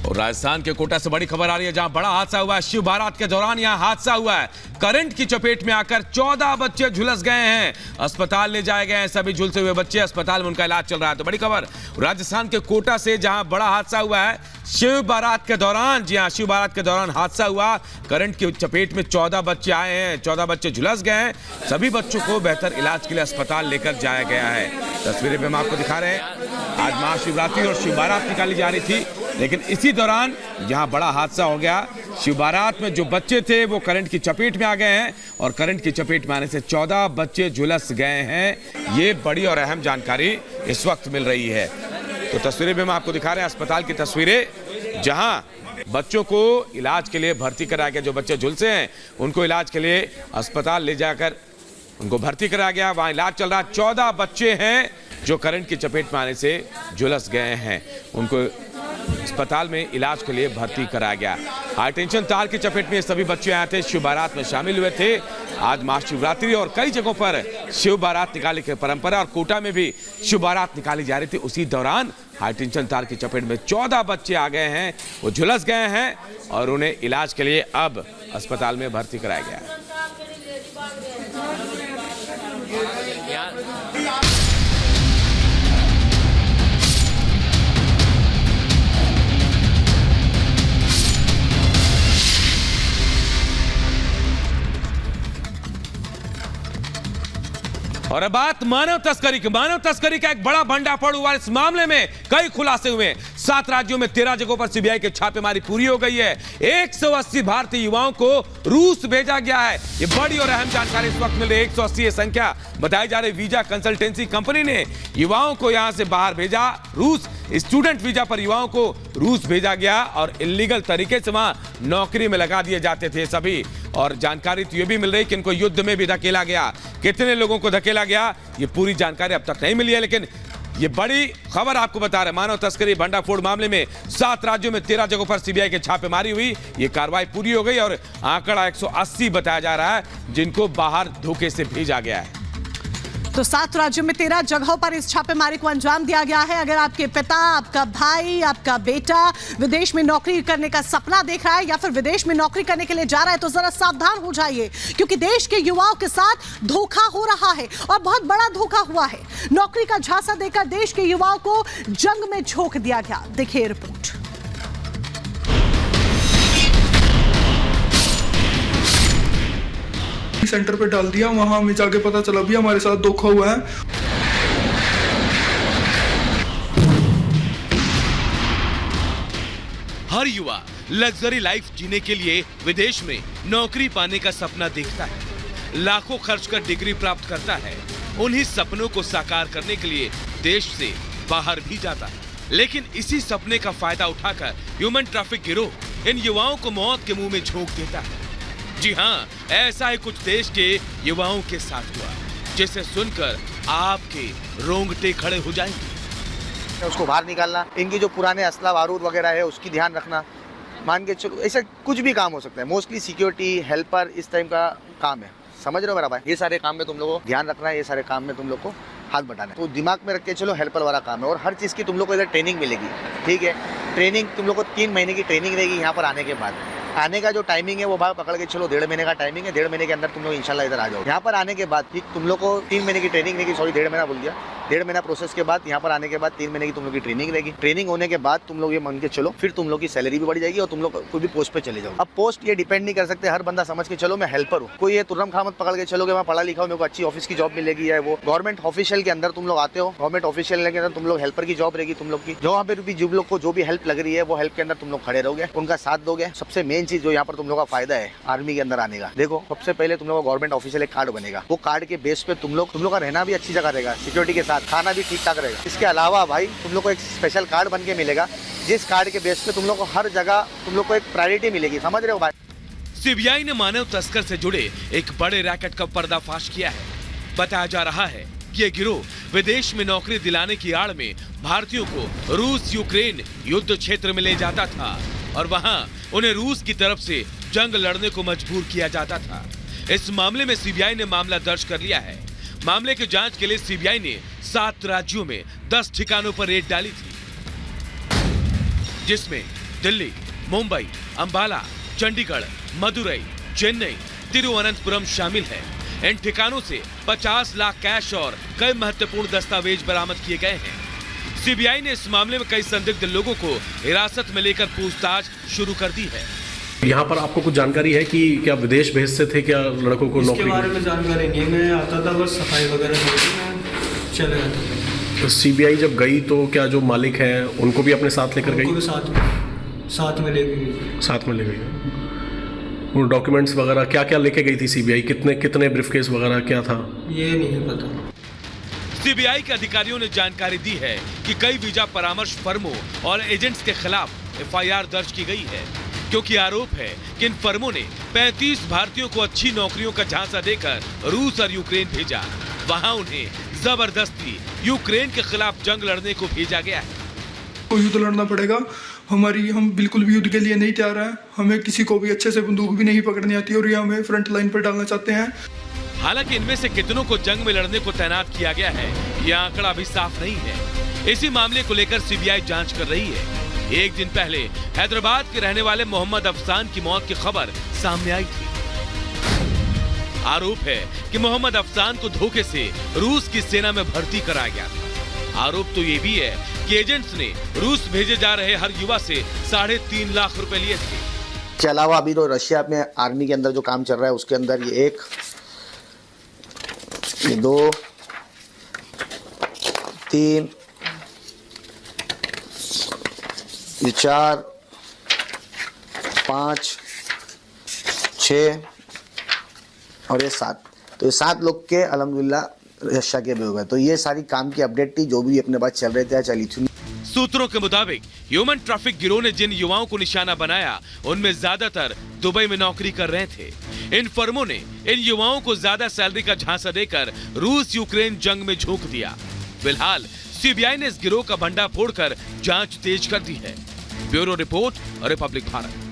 और राजस्थान के कोटा से बड़ी खबर आ रही है, जहां बड़ा हादसा हुआ है। शिव बारात के दौरान यहां हादसा हुआ है। करंट की चपेट में आकर 14 बच्चे झुलस गए हैं। अस्पताल ले जाए गए हैं सभी झुलसे हुए बच्चे। अस्पताल में उनका इलाज चल रहा है। तो बड़ी खबर राजस्थान के कोटा से, जहां बड़ा हादसा हुआ है शिव बारात के दौरान। जी हां, शिव बारात के दौरान हादसा हुआ। करंट की चपेट में 14 बच्चे आए हैं, 14 बच्चे झुलस गए हैं। सभी बच्चों को बेहतर इलाज के लिए अस्पताल लेकर जाया गया है। तस्वीरें में हम आपको दिखा रहे हैं। आज महाशिवरात्रि और शिव बारात निकाली जा रही थी, लेकिन इसी दौरान यहां बड़ा हादसा हो गया। शिव बारात में जो बच्चे थे वो करंट की चपेट में आ गए हैं और करंट की चपेट में आने से 14 बच्चे झुलस गए हैं। ये बड़ी और अहम जानकारी इस वक्त मिल रही है। तो तस्वीरें भी हम आपको दिखा रहे हैं, अस्पताल की तस्वीरें, जहां बच्चों को इलाज के लिए भर्ती कराया गया। जो बच्चे झुलसे हैं उनको इलाज के लिए अस्पताल ले जाकर उनको भर्ती कराया गया। वहां इलाज चल रहा है। 14 बच्चे हैं जो करंट की चपेट में आने से झुलस गए हैं। उनको अस्पताल में इलाज के लिए भर्ती कराया गया। हाई टेंशन तार की चपेट में सभी बच्चे आए थे, शिव बारात में शामिल हुए थे। आज महाशिवरात्रि और कई जगहों पर शिव बारात निकालने की परंपरा, और कोटा में भी शिव बारात निकाली जा रही थी। उसी दौरान हाई टेंशन तार की चपेट में 14 बच्चे आ गए हैं, वो झुलस गए हैं और उन्हें इलाज के लिए अब अस्पताल में भर्ती कराया गया है। और अब बात मानव तस्करी की। मानव तस्करी का एक बड़ा भंडाफोड़ हुआ। इस मामले में कई खुलासे हुए। 7 राज्यों में 13 जगहों पर सीबीआई की छापेमारी पूरी हो गई है। 180 भारतीय युवाओं को रूस भेजा गया है। ये बड़ी और अहम जानकारी इस वक्त मिल रही है। 180 संख्या बताई जा रही। वीजा कंसल्टेंसी कंपनी ने युवाओं को यहां से बाहर भेजा। रूस स्टूडेंट वीजा पर युवाओं को रूस भेजा गया और इलीगल तरीके से वहां नौकरी में लगा दिए जाते थे सभी। और जानकारी तो ये भी मिल रही कि इनको युद्ध में भी धकेला गया। कितने लोगों को धकेला गया ये पूरी जानकारी अब तक नहीं मिली है, लेकिन ये बड़ी खबर आपको बता रहे हैं। मानव तस्करी भंडाफोड़ मामले में 7 राज्यों में 13 जगहों पर सीबीआई की छापेमारी हुई। ये कार्रवाई पूरी हो गई और आंकड़ा 180 बताया जा रहा है जिनको बाहर धोखे से भेजा गया है। तो 7 राज्यों में 13 जगहों पर इस छापेमारी को अंजाम दिया गया है। अगर आपके पिता, आपका भाई, आपका बेटा विदेश में नौकरी करने का सपना देख रहा है या फिर विदेश में नौकरी करने के लिए जा रहा है तो जरा सावधान हो जाइए, क्योंकि देश के युवाओं के साथ धोखा हो रहा है और बहुत बड़ा धोखा हुआ है। नौकरी का झांसा देकर देश के युवाओं को जंग में झोंक दिया गया। देखिए रिपोर्ट। सेंटर पे डाल दिया, वहां हमें जाके पता चला भी हमारे साथ धोखा हुआ है। हर युवा लग्जरी लाइफ जीने के लिए विदेश में नौकरी पाने का सपना देखता है। लाखों खर्च कर डिग्री प्राप्त करता है। उन्हीं सपनों को साकार करने के लिए देश से बाहर भी जाता है। लेकिन इसी सपने का फायदा उठाकर ह्यूमन ट्रैफिक गिरोह इन युवाओं को मौत के मुंह में झोंक देता है। जी हाँ, ऐसा ही कुछ देश के युवाओं के साथ हुआ, जिसे सुनकर आपके रोंगटे खड़े हो जाएंगे। उसको बाहर निकालना, इनकी जो पुराने असला बारूद वगैरह है उसकी ध्यान रखना, मान के चलो ऐसा कुछ भी काम हो सकता है। मोस्टली सिक्योरिटी, हेल्पर, इस टाइप का काम है। समझ रहे हो मेरा भाई? ये सारे काम में तुम लोगों को ध्यान रखना है। ये सारे काम में तुम लोग को हाथ बटाना है। तो दिमाग में रख के चलो, हेल्पर वाला काम है। और हर चीज़ की तुम लोग को इधर ट्रेनिंग मिलेगी, ठीक है? ट्रेनिंग तुम लोग को 3 महीने की ट्रेनिंग रहेगी। यहाँ पर आने के बाद आने का जो टाइमिंग है वो भाई पकड़ के चलो 1.5 महीने का टाइमिंग है। 1.5 महीने के अंदर तुम लोग इंशाल्लाह इधर आ जाओ। यहाँ पर आने के बाद ठीक तुम लोग को 3 महीने की ट्रेनिंग रहेगी। सॉरी, 1.5 महीना बोल दिया। 1.5 महीना प्रोसेस के बाद यहाँ पर आने के बाद 3 महीने की तुम लोग की ट्रेनिंग रहेगी। ट्रेनिंग होने के बाद तुम लोग ये मान के चलो फिर तुम लोग की सैलरी भी बढ़ जाएगी और तुम लोग कोई भी पोस्ट पे चले जाओ। अब पोस्ट ये डिपेंड नहीं कर सकते। हर बंदा समझ के चलो मैं हेल्पर हूँ। कोई ये तुर्रम खामत पकड़ के चलो कि मैं पढ़ा लिखा हूँ, मेरे को अच्छी ऑफिस की जॉब मिलेगी। या वो गवर्नमेंट ऑफिशियल के अंदर तुम लोग आते हो, गवर्नमेंट ऑफिशियल के अंदर तुम लोग हेल्पर की जॉब रहेगी तुम लोग की। जो वहाँ पे भी जिन लोग को जो भी हेल्प लग रही है वो हेल्प के अंदर तुम लोग खड़े रहोगे, उनका साथ दोगे। सबसे मेन चीज जो यहाँ पर तुम लोग का फायदा है आर्मी के अंदर आने का, देखो सबसे पहले तुम लोग का गवर्नमेंट ऑफिशियल एक कार्ड बनेगा। वो कार्ड के बेस पे तुम लोग का रहना भी अच्छी जगह रहेगा, सिक्योरिटी के साथ, खाना भी ठीक ठाक रहेगा। इसके अलावा भाई तुम लोग को एक स्पेशल कार्ड बन के मिलेगा, जिस कार्ड के बेस पे तुम लोग को हर जगह तुम लोग को एक प्रायोरिटी मिलेगी। समझ रहे हो भाई? सीबीआई ने मानव तस्कर से जुड़े एक बड़े रैकेट का पर्दाफाश किया है। बताया जा रहा है कि ये गिरोह विदेश में नौकरी दिलाने की आड़ में भारतीयों को रूस यूक्रेन युद्ध क्षेत्र में ले जाता था और वहां उन्हें रूस की तरफ से जंग लड़ने को मजबूर किया जाता था। इस मामले में सीबीआई ने मामला दर्ज कर लिया है। मामले की जांच के लिए सीबीआई ने 7 राज्यों में 10 ठिकानों पर रेड डाली थी, जिसमें दिल्ली, मुंबई, अंबाला, चंडीगढ़, मदुरई, चेन्नई, तिरुवनंतपुरम शामिल है। इन ठिकानों से 50 लाख कैश और कई महत्वपूर्ण दस्तावेज बरामद किए गए हैं। सीबीआई ने इस मामले में कई संदिग्ध लोगों को हिरासत में लेकर पूछताछ शुरू कर दी है। यहाँ पर आपको कुछ जानकारी है कि क्या विदेश भेजते थे क्या लड़कों को नौकरी? इसके बारे में जानकारी नहीं, मैं आता था बस सफाई वगैरह करके मैं चले जाता। तो सीबीआई जब गई तो क्या जो मालिक हैं उनको भी अपने साथ लेकर गई? उनको भी साथ में ले गई। साथ में ले गई। वो डॉक्यूमेंट्स वगैरह क्या क्या लेके गई थी सीबीआई? कितने ब्रीफकेस वगैरह क्या था? ये नहीं पता। सीबीआई के अधिकारियों ने जानकारी दी है कि कई वीजा परामर्श फर्मों और एजेंट्स के खिलाफ एफआईआर दर्ज की गई है, क्योंकि आरोप है कि इन फर्मों ने 35 भारतीयों को अच्छी नौकरियों का झांसा देकर रूस और यूक्रेन भेजा। वहां उन्हें जबरदस्ती यूक्रेन के खिलाफ जंग लड़ने को भेजा गया है। को युद्ध लड़ना पड़ेगा, हम बिल्कुल भी युद्ध के लिए नहीं तैयार हैं। हमें किसी को भी अच्छे से बंदूक भी नहीं पकड़नी आती और ये हमें फ्रंट लाइन पर डालना चाहते हैं। हालांकि इनमें से कितनों को जंग में लड़ने को तैनात किया गया है, यह आंकड़ा अभी साफ नहीं है। इसी मामले को लेकर सीबीआई जांच कर रही है। एक दिन पहले हैदराबाद के रहने वाले मोहम्मद अफसान की मौत की खबर सामने आई थी। आरोप है कि मोहम्मद अफसान को धोखे से रूस की सेना में भर्ती कराया गया था। आरोप तो ये भी है कि एजेंट्स ने रूस भेजे जा रहे हर युवा से 3.5 लाख रुपए लिए थे। के अलावा अभी तो रशिया में आर्मी के अंदर जो काम चल रहा है उसके अंदर ये 1, ये 2, 3, ये 4, 5, 6 और ये 7। तो ये 7 लोग के अल्हम्दुलिल्लाह रशिया के भी हो गए। तो ये सारी काम की अपडेट थी जो भी अपने पास चल रहे थे, चली थी। सूत्रों के मुताबिक ह्यूमन ट्रैफिक गिरोह ने जिन युवाओं को निशाना बनाया उनमें ज्यादातर दुबई में नौकरी कर रहे थे। इन फर्मों ने इन युवाओं को ज्यादा सैलरी का झांसा देकर रूस यूक्रेन जंग में झोंक दिया। फिलहाल सीबीआई ने इस गिरोह का भंडाफोड़ कर जांच तेज कर दी है। Bureau report, Republic Bharat.